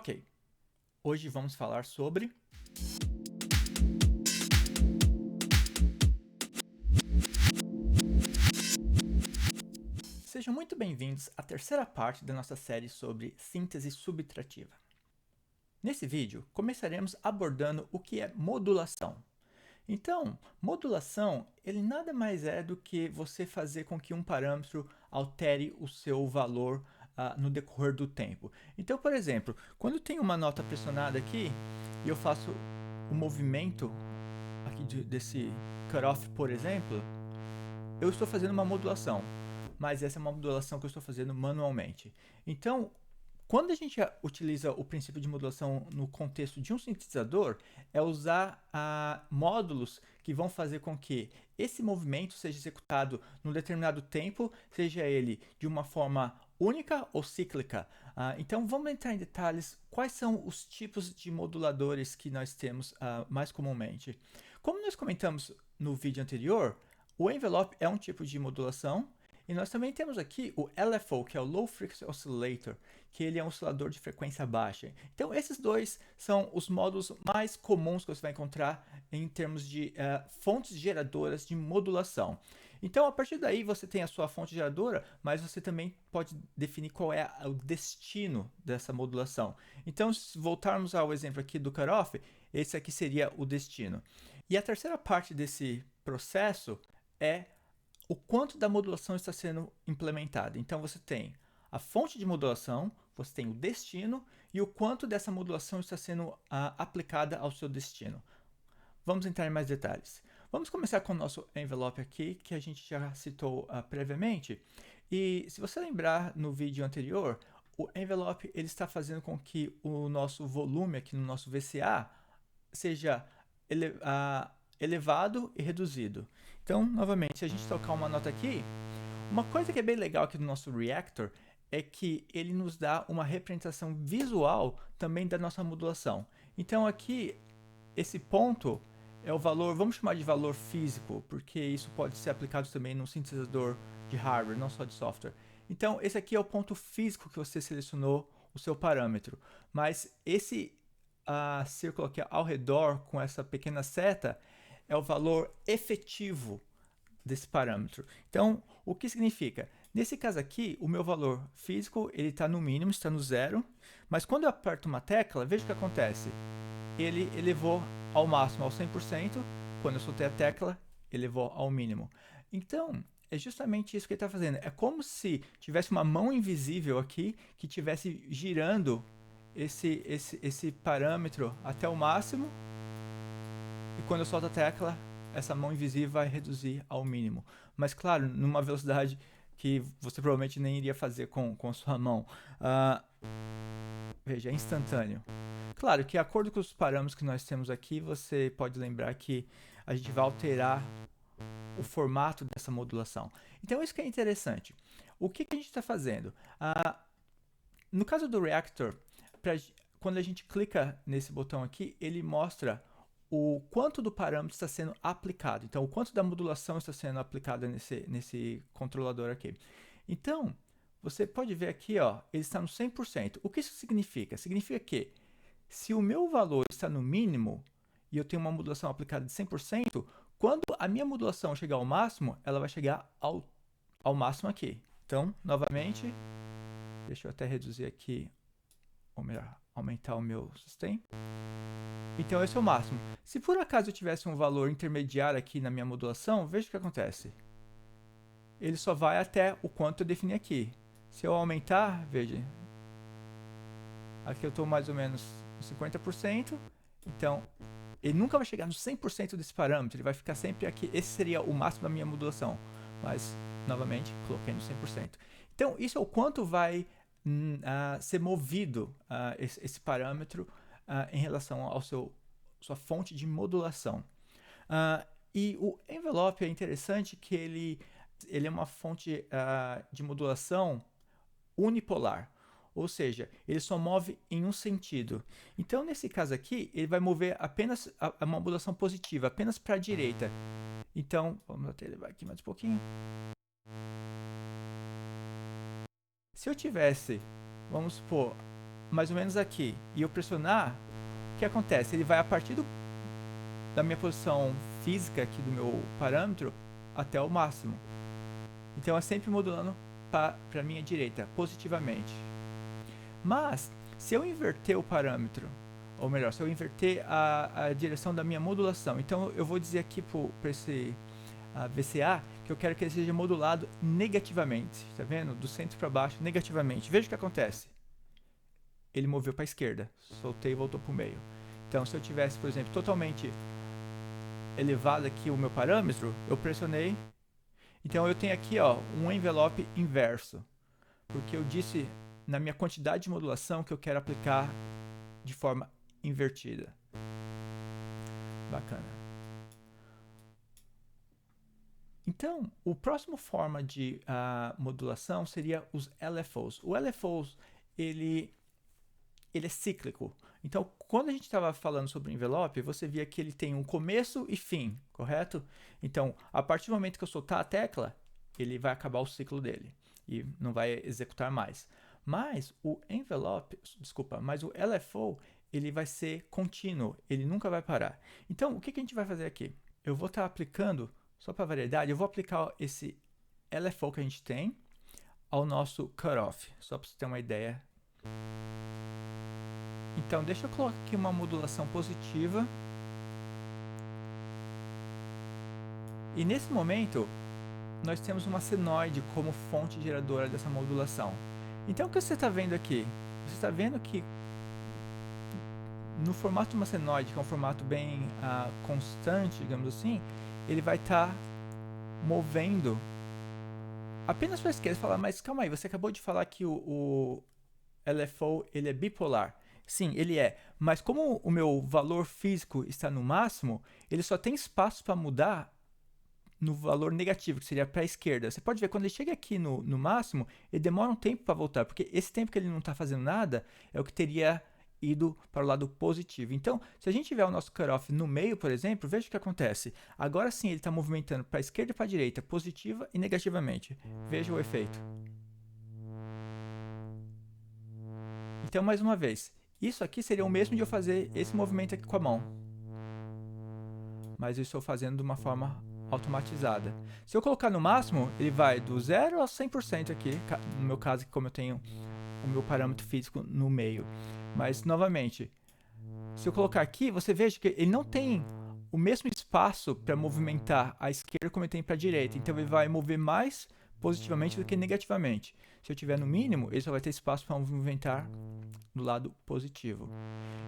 Ok, hoje vamos falar sobre Sejam muito bem-vindos à terceira parte da nossa série sobre síntese subtrativa. Nesse vídeo, começaremos abordando o que é modulação. Então, modulação, ele nada mais é do que você fazer com que um parâmetro altere o seu valor no decorrer do tempo. Então, por exemplo, quando tem uma nota pressionada aqui e eu faço o movimento aqui desse cutoff, por exemplo, eu estou fazendo uma modulação, mas essa é uma modulação que eu estou fazendo manualmente. Então, quando a gente utiliza o princípio de modulação no contexto de um sintetizador, é usar módulos que vão fazer com que esse movimento seja executado num determinado tempo, seja ele de uma forma única ou cíclica. Então, vamos entrar em detalhes quais são os tipos de moduladores que nós temos mais comumente. Como nós comentamos no vídeo anterior, o envelope é um tipo de modulação, e nós também temos aqui o LFO, que é o Low Frequency Oscillator, que ele é um oscilador de frequência baixa. Então, esses dois são os módulos mais comuns que você vai encontrar em termos de fontes geradoras de modulação. Então, a partir daí, você tem a sua fonte geradora, mas você também pode definir qual é o destino dessa modulação. Então, se voltarmos ao exemplo aqui do cutoff, esse aqui seria o destino. E a terceira parte desse processo é o quanto da modulação está sendo implementada. Então, você tem a fonte de modulação, você tem o destino e o quanto dessa modulação está sendo aplicada ao seu destino. Vamos entrar em mais detalhes. Vamos começar com o nosso envelope aqui, que a gente já citou previamente. E se você lembrar no vídeo anterior, o envelope ele está fazendo com que o nosso volume aqui no nosso VCA seja elevado e reduzido. Então, novamente, se a gente tocar uma nota aqui, uma coisa que é bem legal aqui no nosso reactor é que ele nos dá uma representação visual também da nossa modulação. Então aqui, esse ponto é o valor, vamos chamar de valor físico, porque isso pode ser aplicado também no sintetizador de hardware, não só de software. Então esse aqui é o ponto físico que você selecionou o seu parâmetro, mas esse círculo aqui ao redor com essa pequena seta é o valor efetivo desse parâmetro. Então, o que significa? Nesse caso aqui, o meu valor físico ele está no mínimo, está no zero, mas quando eu aperto uma tecla, veja o que acontece. Ele elevou ao máximo, ao 100%, quando eu soltei a tecla, elevou ao mínimo. Então, é justamente isso que ele está fazendo. É como se tivesse uma mão invisível aqui que estivesse girando esse parâmetro até o máximo, e quando eu solto a tecla, essa mão invisível vai reduzir ao mínimo. Mas claro, numa velocidade que você provavelmente nem iria fazer com a sua mão. Veja, é instantâneo. Claro que, de acordo com os parâmetros que nós temos aqui, você pode lembrar que a gente vai alterar o formato dessa modulação. Então, isso que é interessante. O que a gente está fazendo? No caso do reactor, quando a gente clica nesse botão aqui, ele mostra o quanto do parâmetro está sendo aplicado. Então, o quanto da modulação está sendo aplicada nesse controlador aqui. Então, você pode ver aqui, ó, ele está no 100%. O que isso significa? Significa que se o meu valor está no mínimo e eu tenho uma modulação aplicada de 100%, quando a minha modulação chegar ao máximo, ela vai chegar ao máximo aqui. Então, novamente, deixa eu até reduzir aqui, ou melhor, aumentar o meu sustain. Então esse é o máximo. Se por acaso eu tivesse um valor intermediário aqui na minha modulação, veja o que acontece. Ele só vai até o quanto eu defini aqui. Se eu aumentar, veja, aqui eu estou mais ou menos no 50%, então ele nunca vai chegar no 100% desse parâmetro, ele vai ficar sempre aqui. Esse seria o máximo da minha modulação, mas novamente coloquei no 100%. Então isso é o quanto vai ser movido esse parâmetro em relação ao sua fonte de modulação. E o envelope é interessante que ele é uma fonte de modulação unipolar, ou seja, ele só move em um sentido. Então, nesse caso aqui, ele vai mover apenas uma modulação positiva, apenas para a direita. Então, vamos até levar aqui mais um pouquinho. Se eu tivesse, vamos supor, mais ou menos aqui, e eu pressionar, o que acontece? Ele vai a partir da minha posição física aqui do meu parâmetro até o máximo. Então é sempre modulando para a minha direita, positivamente. Mas, se eu inverter o parâmetro, ou melhor, se eu inverter a direção da minha modulação, então eu vou dizer aqui para esse VCA que eu quero que ele seja modulado negativamente, tá vendo? Do centro para baixo, negativamente. Veja o que acontece. Ele moveu para a esquerda, soltei e voltou para o meio. Então, se eu tivesse, por exemplo, totalmente elevado aqui o meu parâmetro, eu pressionei. Então, eu tenho aqui ó, um envelope inverso, porque eu disse na minha quantidade de modulação que eu quero aplicar de forma invertida. Bacana. Então, a próxima forma de modulação seria os LFOs. O LFOs, ele é cíclico. Então, quando a gente estava falando sobre o envelope, você via que ele tem um começo e fim, correto? Então, a partir do momento que eu soltar a tecla, ele vai acabar o ciclo dele e não vai executar mais. Mas o LFO, ele vai ser contínuo, ele nunca vai parar. Então, o que a gente vai fazer aqui? Eu vou estar aplicando, só para variedade, eu vou aplicar esse LFO que a gente tem ao nosso cutoff, só para você ter uma ideia. Então, deixa eu colocar aqui uma modulação positiva. E nesse momento, nós temos uma senoide como fonte geradora dessa modulação. Então, o que você está vendo aqui? Você está vendo que no formato de uma senoide, que é um formato bem constante, digamos assim, ele vai estar movendo apenas para a esquerda. Você fala, mas calma aí, você acabou de falar que o LFO ele é bipolar. Sim, ele é, mas como o meu valor físico está no máximo, ele só tem espaço para mudar no valor negativo, que seria para a esquerda. Você pode ver, quando ele chega aqui no máximo, ele demora um tempo para voltar, porque esse tempo que ele não está fazendo nada é o que teria ido para o lado positivo. Então, se a gente tiver o nosso cutoff no meio, por exemplo, veja o que acontece. Agora sim, ele está movimentando para a esquerda e para a direita, positiva e negativamente. Veja o efeito. Então, mais uma vez, isso aqui seria o mesmo de eu fazer esse movimento aqui com a mão. Mas eu estou fazendo de uma forma automatizada. Se eu colocar no máximo, ele vai do 0 a 100% aqui, no meu caso, como eu tenho o meu parâmetro físico no meio. Mas, novamente, se eu colocar aqui, você veja que ele não tem o mesmo espaço para movimentar à esquerda como ele tem para a direita. Então, ele vai mover mais positivamente do que negativamente. Se eu tiver no mínimo, ele só vai ter espaço para movimentar do lado positivo.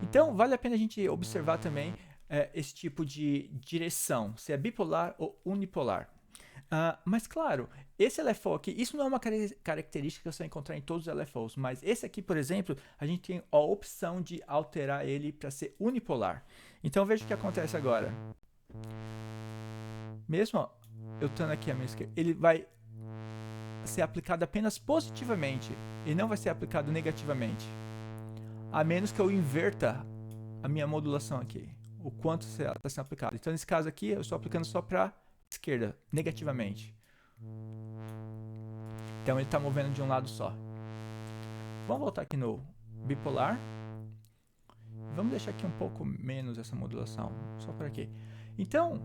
Então, vale a pena a gente observar também esse tipo de direção, se é bipolar ou unipolar. Mas claro, esse LFO aqui, isso não é uma característica que você vai encontrar em todos os LFOs, mas esse aqui, por exemplo, a gente tem a opção de alterar ele para ser unipolar. Então veja o que acontece agora. Mesmo eu estando aqui à minha esquerda, ele vai ser aplicado apenas positivamente, e não vai ser aplicado negativamente. A menos que eu inverta a minha modulação aqui, o quanto está sendo aplicado. Então nesse caso aqui, eu estou aplicando só para esquerda, negativamente. Então ele está movendo de um lado só. Vamos voltar aqui no bipolar. Vamos deixar aqui um pouco menos essa modulação, só por aqui. Então,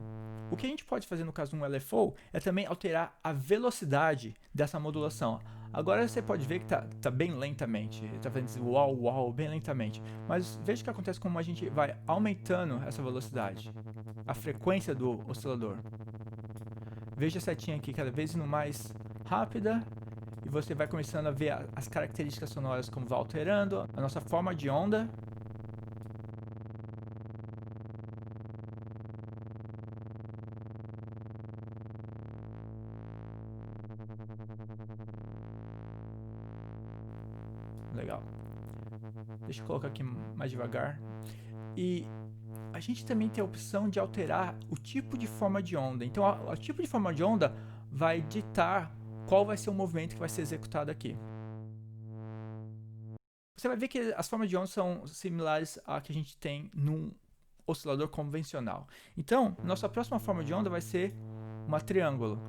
o que a gente pode fazer no caso de um LFO é também alterar a velocidade dessa modulação. Agora você pode ver que está bem lentamente, está fazendo esse uau, uau, bem lentamente. Mas veja o que acontece como a gente vai aumentando essa velocidade, a frequência do oscilador. Veja a setinha aqui cada vez indo mais rápida e você vai começando a ver as características sonoras como vai alterando, a nossa forma de onda. Legal. Deixa eu colocar aqui mais devagar. E a gente também tem a opção de alterar o tipo de forma de onda. Então, o tipo de forma de onda vai ditar qual vai ser o movimento que vai ser executado aqui. Você vai ver que as formas de onda são similares à que a gente tem num oscilador convencional. Então, nossa próxima forma de onda vai ser uma triângulo.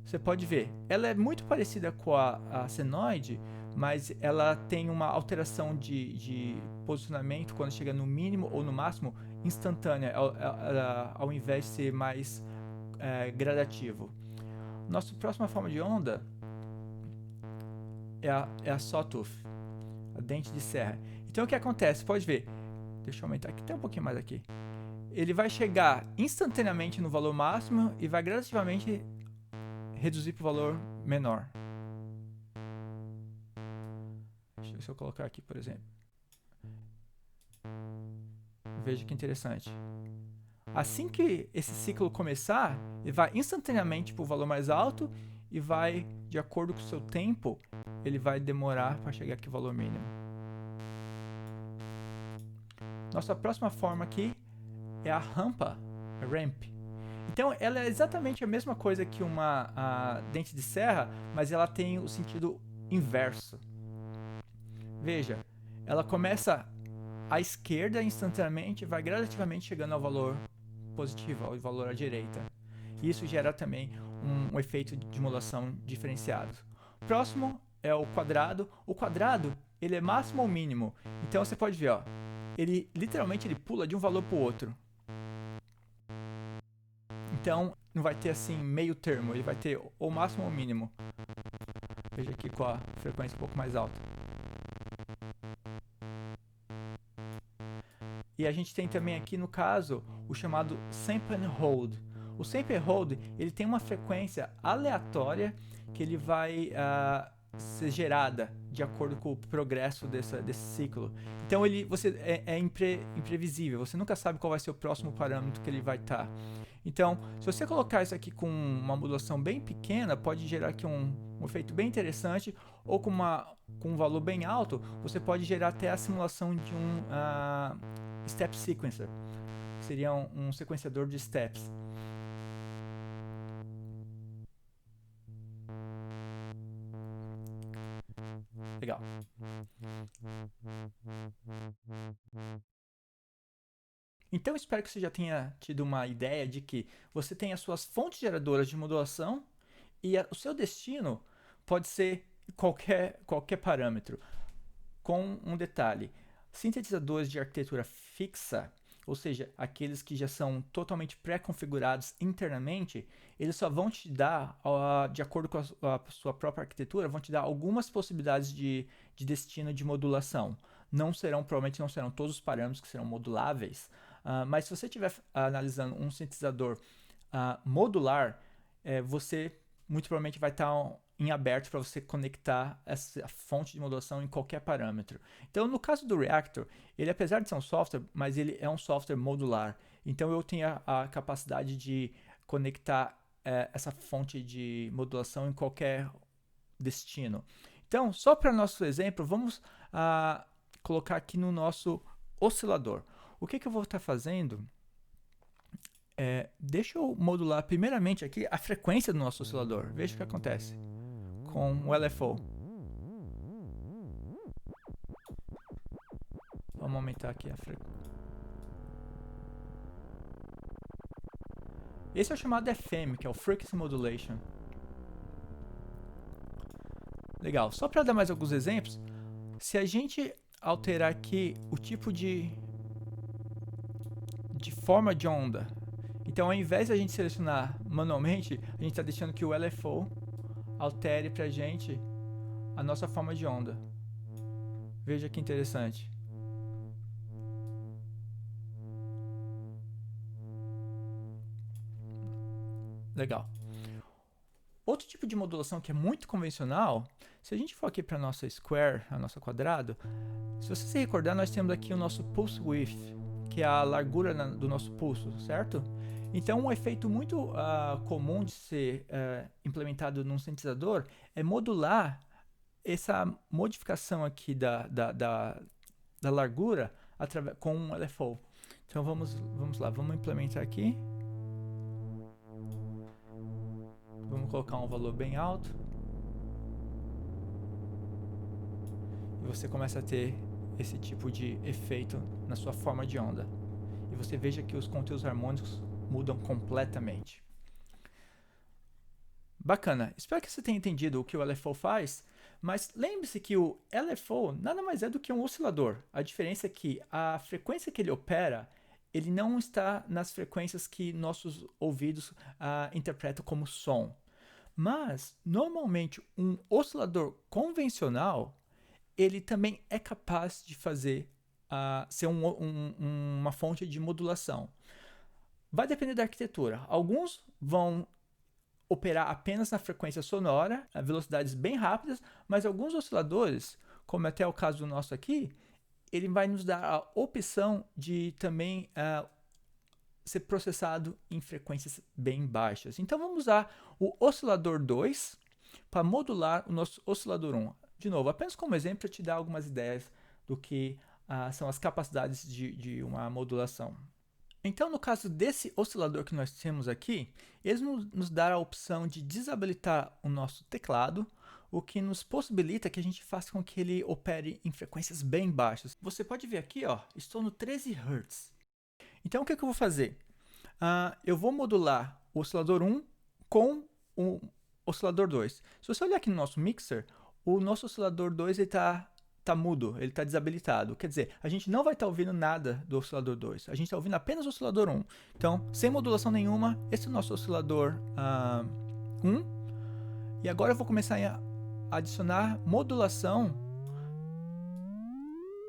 Você pode ver, ela é muito parecida com a senoide, mas ela tem uma alteração de posicionamento quando chega no mínimo ou no máximo instantânea, ao invés de ser mais gradativo. Nossa próxima forma de onda é a sawtooth, a dente de serra. Então o que acontece? Pode ver, deixa eu aumentar aqui até um pouquinho mais aqui. Ele vai chegar instantaneamente no valor máximo e vai gradativamente reduzir para o valor menor. Deixa eu ver se eu colocar aqui, por exemplo. Veja que interessante. Assim que esse ciclo começar, ele vai instantaneamente para o valor mais alto e vai, de acordo com o seu tempo, ele vai demorar para chegar aqui ao valor mínimo. Nossa próxima forma aqui é a rampa, a ramp. Então ela é exatamente a mesma coisa que a dente de serra, mas ela tem o sentido inverso. Veja, ela começa à esquerda instantaneamente e vai gradativamente chegando ao valor positivo, ao valor à direita. Isso gera também um efeito de modulação diferenciado. Próximo é o quadrado. O quadrado, ele é máximo ou mínimo. Então você pode ver, ó, ele literalmente ele pula de um valor para o outro. Então não vai ter assim meio termo, ele vai ter ou máximo ou mínimo. Veja aqui com a frequência um pouco mais alta. E a gente tem também aqui no caso o chamado sample and hold. O sample and hold ele tem uma frequência aleatória que ele vai ser gerada de acordo com o progresso desse ciclo. Então você é imprevisível, você nunca sabe qual vai ser o próximo parâmetro que ele vai estar. Então, se você colocar isso aqui com uma modulação bem pequena, pode gerar aqui um efeito bem interessante, ou com um valor bem alto, você pode gerar até a simulação de um step sequencer, que seria um sequenciador de steps. Legal. Então, espero que você já tenha tido uma ideia de que você tem as suas fontes geradoras de modulação e o seu destino pode ser qualquer parâmetro. Com um detalhe, sintetizadores de arquitetura fixa, ou seja, aqueles que já são totalmente pré-configurados internamente, eles só vão te dar, de acordo com a sua própria arquitetura, vão te dar algumas possibilidades de destino de modulação. Provavelmente não serão todos os parâmetros que serão moduláveis, mas se você estiver analisando um sintetizador modular, você muito provavelmente vai estar em aberto para você conectar essa fonte de modulação em qualquer parâmetro. Então, no caso do Reactor, ele apesar de ser um software, mas ele é um software modular. Então, eu tenho a capacidade de conectar essa fonte de modulação em qualquer destino. Então, só para nosso exemplo, vamos colocar aqui no nosso oscilador. O que eu vou estar fazendo? Deixa eu modular primeiramente aqui a frequência do nosso oscilador. Veja o que acontece com o LFO. Vamos aumentar aqui a frequência. Esse é o chamado FM, que é o Frequency Modulation. Legal. Só para dar mais alguns exemplos, se a gente alterar aqui o tipo de forma de onda, então ao invés de a gente selecionar manualmente, a gente está deixando que o LFO altere para a gente a nossa forma de onda. Veja que interessante. Legal. Outro tipo de modulação que é muito convencional, se a gente for aqui para a nossa square, a nossa quadrado, se você se recordar, nós temos aqui o nosso pulse width, que é a largura do nosso pulso, certo? Então, um efeito muito comum de ser implementado num sintetizador é modular essa modificação aqui da largura com um LFO. Então, vamos lá, vamos implementar aqui. Vamos colocar um valor bem alto. E você começa a ter esse tipo de efeito na sua forma de onda. E você veja que os conteúdos harmônicos mudam completamente. Bacana. Espero que você tenha entendido o que o LFO faz, Mas lembre-se que o LFO nada mais é do que um oscilador. A diferença é que a frequência que ele opera, ele não está nas frequências que nossos ouvidos interpretam como som. Mas, normalmente, um oscilador convencional, ele também é capaz de ser uma fonte de modulação. Vai depender da arquitetura. Alguns vão operar apenas na frequência sonora, a velocidades bem rápidas, mas alguns osciladores, como até o caso do nosso aqui, ele vai nos dar a opção de também ser processado em frequências bem baixas. Então vamos usar o oscilador 2 para modular o nosso oscilador 1. De novo, apenas como exemplo para te dar algumas ideias do que são as capacidades de uma modulação. Então, no caso desse oscilador que nós temos aqui, ele nos dá a opção de desabilitar o nosso teclado, o que nos possibilita que a gente faça com que ele opere em frequências bem baixas. Você pode ver aqui, ó, estou no 13 Hz. Então, o que eu vou fazer? Eu vou modular o oscilador 1 com o oscilador 2. Se você olhar aqui no nosso mixer, o nosso oscilador 2 está mudo, ele está desabilitado. Quer dizer, a gente não vai estar ouvindo nada do oscilador 2. A gente está ouvindo apenas o oscilador 1. Então, sem modulação nenhuma, esse é o nosso oscilador 1. E agora eu vou começar a adicionar modulação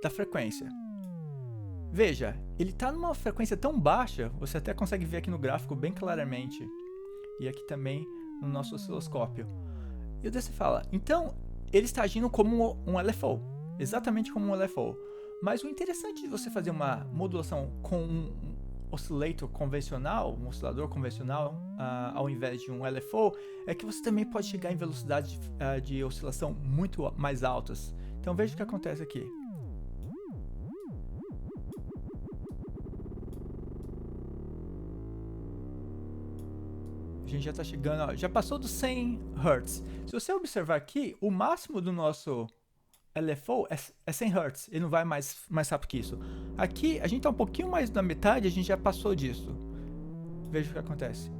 da frequência. Veja, ele está numa frequência tão baixa, você até consegue ver aqui no gráfico bem claramente. E aqui também no nosso osciloscópio. E você fala, então, ele está agindo como um LFO. Exatamente como um LFO. Mas o interessante de você fazer uma modulação com um oscillator convencional, um oscilador convencional, ao invés de um LFO, é que você também pode chegar em velocidades de oscilação muito mais altas. Então veja o que acontece aqui. A gente já está chegando, ó, já passou dos 100 Hz. Se você observar aqui, o máximo do nosso LFO é 100 Hz, ele não vai mais rápido que isso. Aqui, a gente está um pouquinho mais da metade, a gente já passou disso. Veja o que acontece.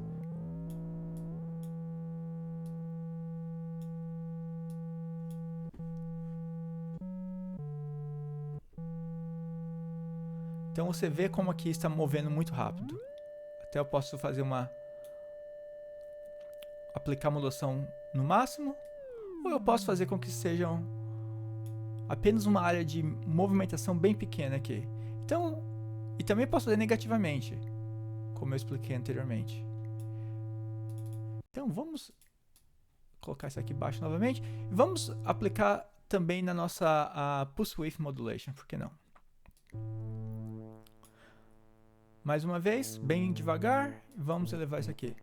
Então você vê como aqui está movendo muito rápido. Até eu posso fazer aplicar a modulação no máximo, ou eu posso fazer com que sejam apenas uma área de movimentação bem pequena aqui. Então, e também posso fazer negativamente, como eu expliquei anteriormente. Então vamos colocar isso aqui embaixo novamente. E vamos aplicar também na nossa Pulse Width Modulation, por que não? Mais uma vez, bem devagar, vamos elevar isso aqui.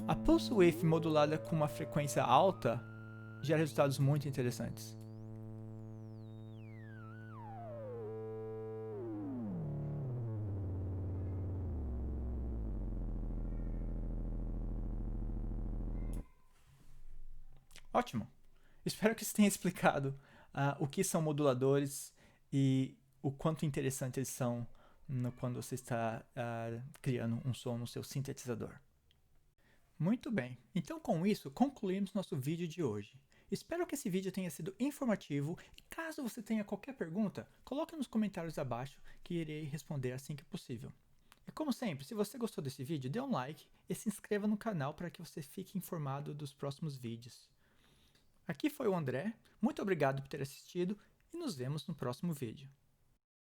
A Pulse Width modulada com uma frequência alta gera resultados muito interessantes. Ótimo! Espero que isso tenha explicado o que são moduladores e o quanto interessante eles são quando você está criando um som no seu sintetizador. Muito bem, então com isso concluímos nosso vídeo de hoje. Espero que esse vídeo tenha sido informativo e caso você tenha qualquer pergunta, coloque nos comentários abaixo que irei responder assim que possível. E como sempre, se você gostou desse vídeo, dê um like e se inscreva no canal para que você fique informado dos próximos vídeos. Aqui foi o André, muito obrigado por ter assistido e nos vemos no próximo vídeo.